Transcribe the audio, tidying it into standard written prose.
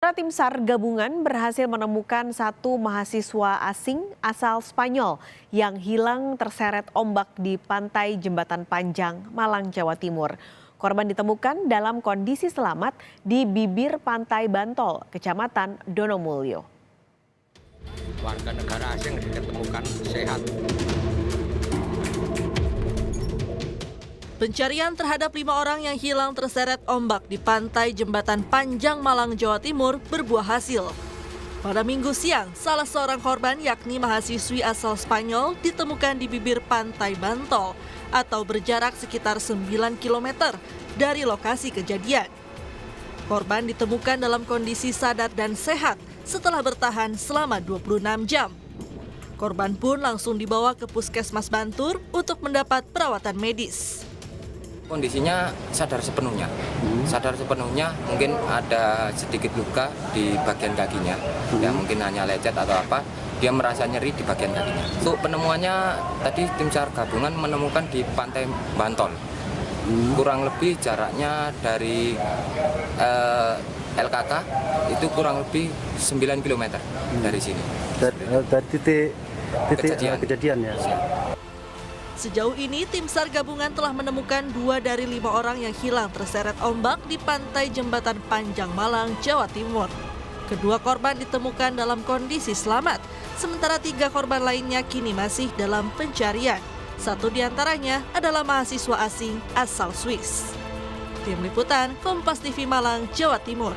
Saudara, tim SAR gabungan berhasil menemukan satu mahasiswa asing asal Spanyol yang hilang terseret ombak di pantai Jembatan Panjang, Malang, Jawa Timur. Korban ditemukan dalam kondisi selamat di bibir Pantai Bantol, Kecamatan Donomulyo. Warga negara asing ditemukan sehat. Pencarian terhadap 5 orang yang hilang terseret ombak di pantai Jembatan Panjang, Malang, Jawa Timur berbuah hasil. Pada Minggu siang, salah seorang korban yakni mahasiswi asal Spanyol ditemukan di bibir Pantai Bantol atau berjarak sekitar 9 km dari lokasi kejadian. Korban ditemukan dalam kondisi sadar dan sehat setelah bertahan selama 26 jam. Korban pun langsung dibawa ke Puskesmas Bantur untuk mendapat perawatan medis. Kondisinya sadar sepenuhnya, mungkin ada sedikit luka di bagian kakinya, ya mungkin hanya lecet atau apa, dia merasa nyeri di bagian kakinya. Untuk penemuannya tadi tim SAR gabungan menemukan di Pantai Bantol, kurang lebih jaraknya dari LKK itu kurang lebih 9 km dari sini. Dari titik kejadian ya. Sejauh ini, tim SAR gabungan telah menemukan 2 dari 5 orang yang hilang terseret ombak di pantai Jembatan Panjang, Malang, Jawa Timur. Kedua korban ditemukan dalam kondisi selamat, sementara 3 korban lainnya kini masih dalam pencarian. 1 diantaranya adalah mahasiswa asing asal Swiss. Tim Liputan, Kompas TV Malang, Jawa Timur.